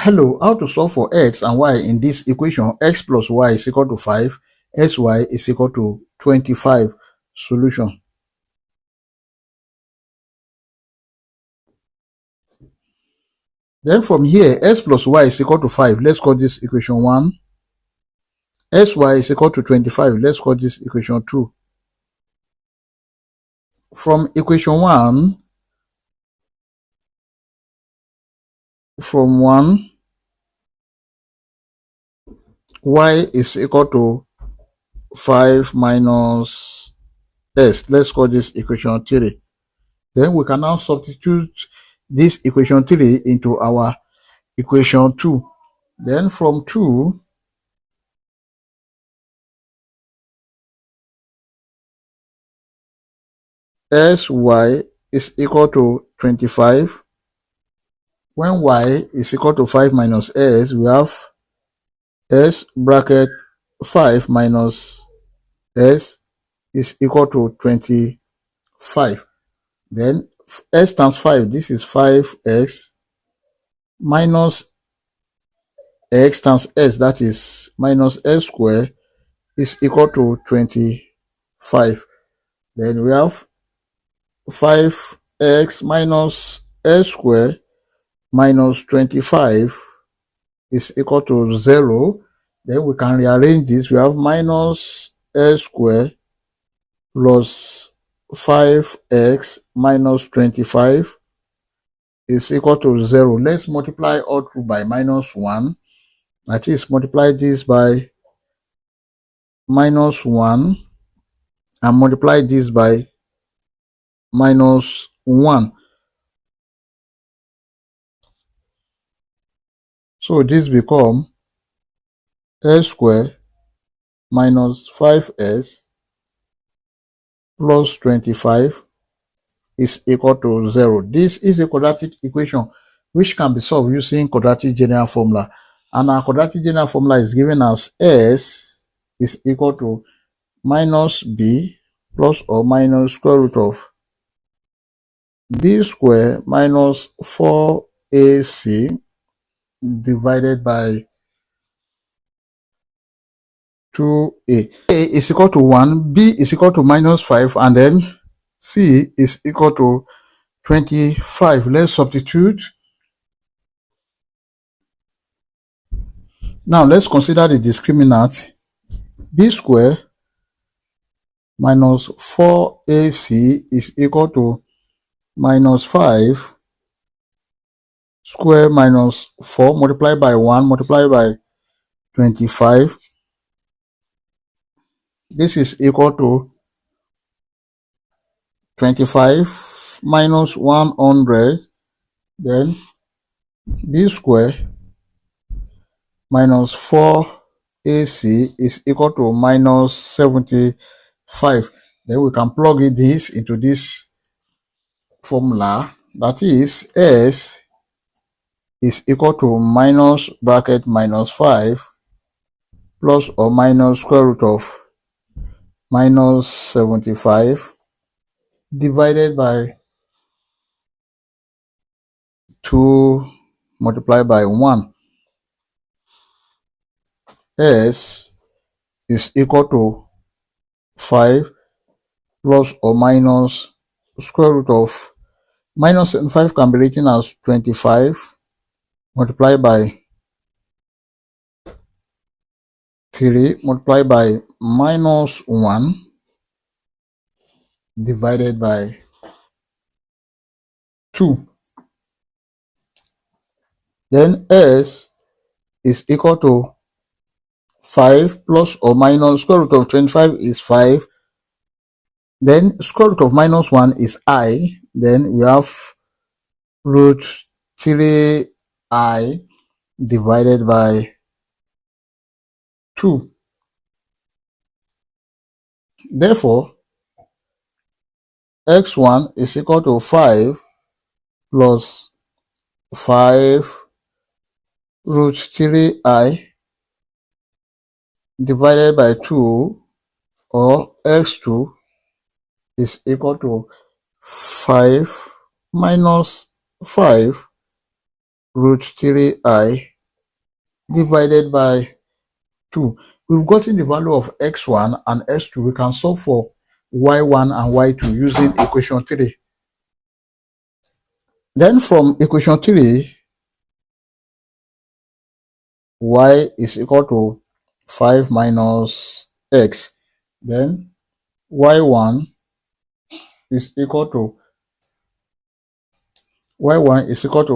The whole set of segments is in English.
Hello, how to solve for x and y in this equation? X plus y is equal to 5, sy is equal to 25. Solution. Then from here, x plus y is equal to 5. Let's call this equation 1. Sy is equal to 25. Let's call this equation 2. From equation 1, y is equal to 5 minus s. Let's call this equation 3. Then we can now substitute this equation 3 into our equation 2. Then from 2, sy is equal to 25. When y is equal to 5 minus s, we have s bracket 5 minus s is equal to 25. Then s times 5, this is 5x minus x times s, that is minus s squared, is equal to 25. Then we have 5x minus s squared minus 25 is equal to 0. Then we can rearrange this. We have minus s squared plus 5x minus 25 is equal to 0. Let's multiply all through by minus 1. That is, multiply this by minus 1 and multiply this by minus 1. So this become s squared minus 5s plus 25 is equal to 0. This is a quadratic equation which can be solved using quadratic general formula. And our quadratic general formula is given as s is equal to minus b plus or minus square root of b squared minus 4ac divided by 2a. A is equal to 1, b is equal to minus 5, and then c is equal to 25. Let's substitute. Now let's consider the discriminant. B squared minus 4ac is equal to minus 5 square minus 4 multiplied by 1 multiplied by 25. This is equal to 25 minus 100. Then b squared minus 4ac is equal to minus 75. Then we can plug this into this formula. That is, s is equal to minus bracket minus 5 plus or minus square root of minus 75 divided by 2 multiplied by 1. S is equal to 5 plus or minus square root of minus 75 can be written as 25 multiplied by 3 multiplied by minus 1 divided by 2. Then s is equal to 5 plus or minus square root of 25 is 5. Then square root of minus 1 is I. Then we have root 3i divided by 2. Therefore, x1 is equal to 5 plus 5 root 3i divided by 2, or x2 is equal to 5 minus 5 root 3i divided by 2. We've gotten the value of x1 and x2. We can solve for y1 and y2 using equation 3. Then from equation 3, y is equal to 5 minus x. Then y1 is equal to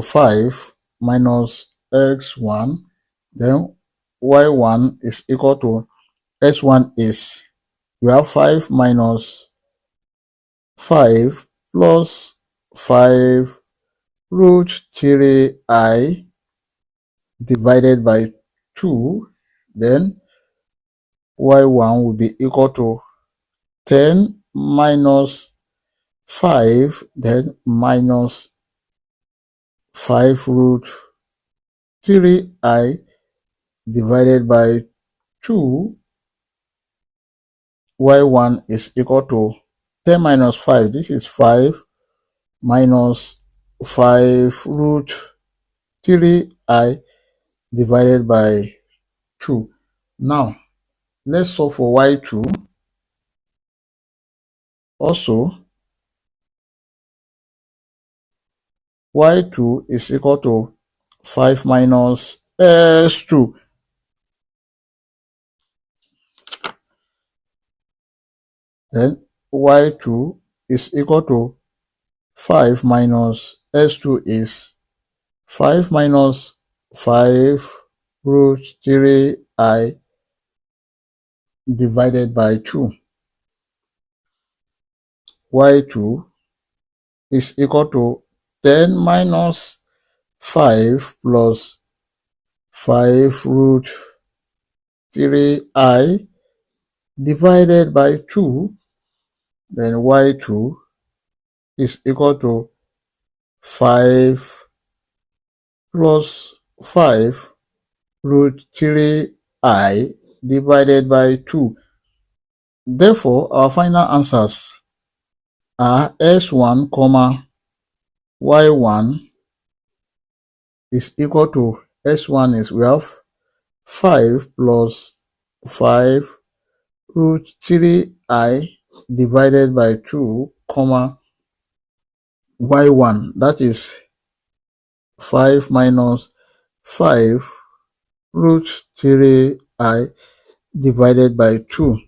5 minus x1. Then y1 is equal to x1 is, we have 5 minus 5 plus 5 root 3I divided by 2. Then y1 will be equal to 10 minus 5, then minus 5 root 3I divided by 2. y1 is equal to 10 minus 5. This is 5 minus 5 root 3I divided by 2. Now, let's solve for y2. Also, y2 is equal to 5 minus s2. Then y2 is equal to 5 minus s2 is 5 minus 5 root 3I divided by 2. y2 is equal to 10 minus 5 plus 5 root 3I divided by 2. Then y2 is equal to 5 plus 5 root 3I divided by 2. Therefore, our final answers are s1, y1 is equal to, s1 is, we have 5 plus 5 root 3I divided by 2, y1, that is 5 minus 5 root 3I divided by 2.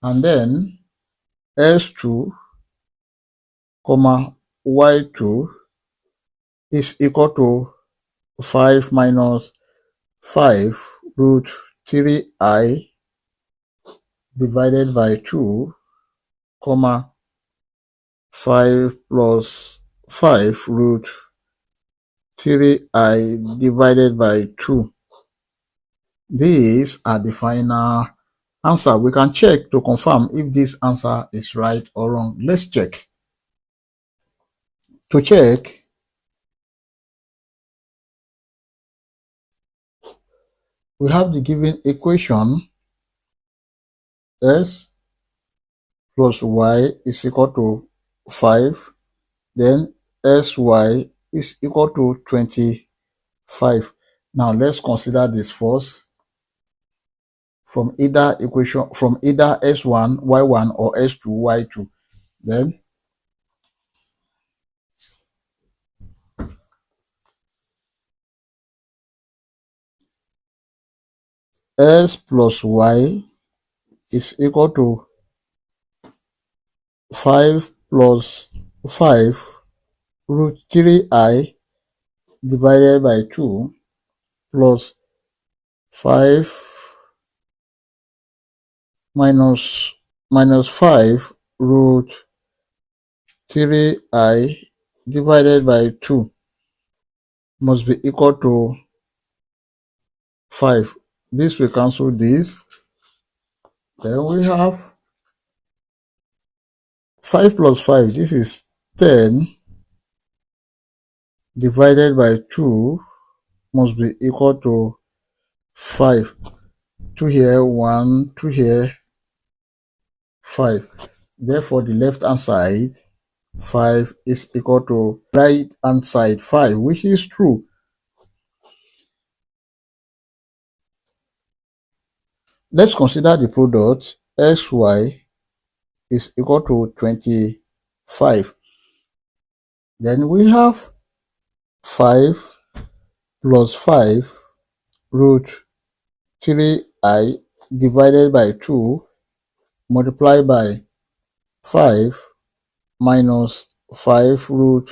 And then s2, y2 is equal to 5 minus 5 root 3I divided by 2, 5 plus 5 root 3I divided by 2. These are the final answer. We can check to confirm if this answer is right or wrong. Let's check. To check, we have the given equation s plus y is equal to 5. Then sy is equal to 25. Now let's consider this first. From either equation, from either s1, y1 or s2, y2. Then s plus y is equal to 5 plus 5 root 3I divided by 2 plus 5 minus 5 root 3I divided by 2 must be equal to 5. This will cancel this. Then we have 5 plus 5. This is 10 divided by 2 must be equal to 5. 2 here, 1, 2 here, 5. Therefore, the left hand side 5 is equal to right hand side 5, which is true. let's consider the product xy is equal to 25. Then we have 5 plus 5 root 3i divided by 2 multiplied by 5 minus 5 root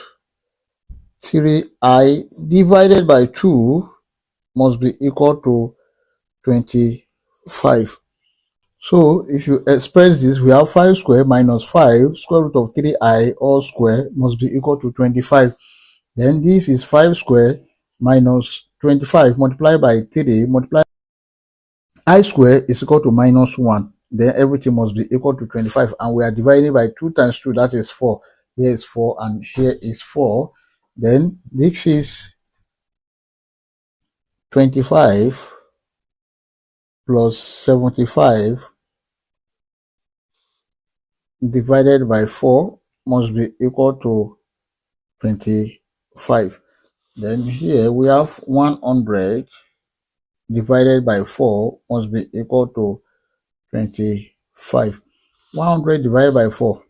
3i divided by 2 must be equal to 25. So if you express this, we have 5 square minus 5 square root of 3i all square must be equal to 25. Then this is 5 square minus 25 multiplied by 3 multiplied I square is equal to minus 1. Then everything must be equal to 25, and we are dividing by 2 times 2, that is 4. Here is 4 and here is 4. Then this is 25 plus 75 divided by 4 must be equal to 25. Then here we have 100 divided by 4 must be equal to 25. 100 divided by 4.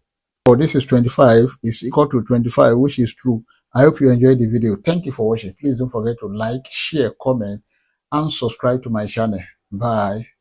So this is 25 is equal to 25, which is true. I hope you enjoyed the video. Thank you for watching. Please don't forget to like, share, comment, and subscribe to my channel. Bye.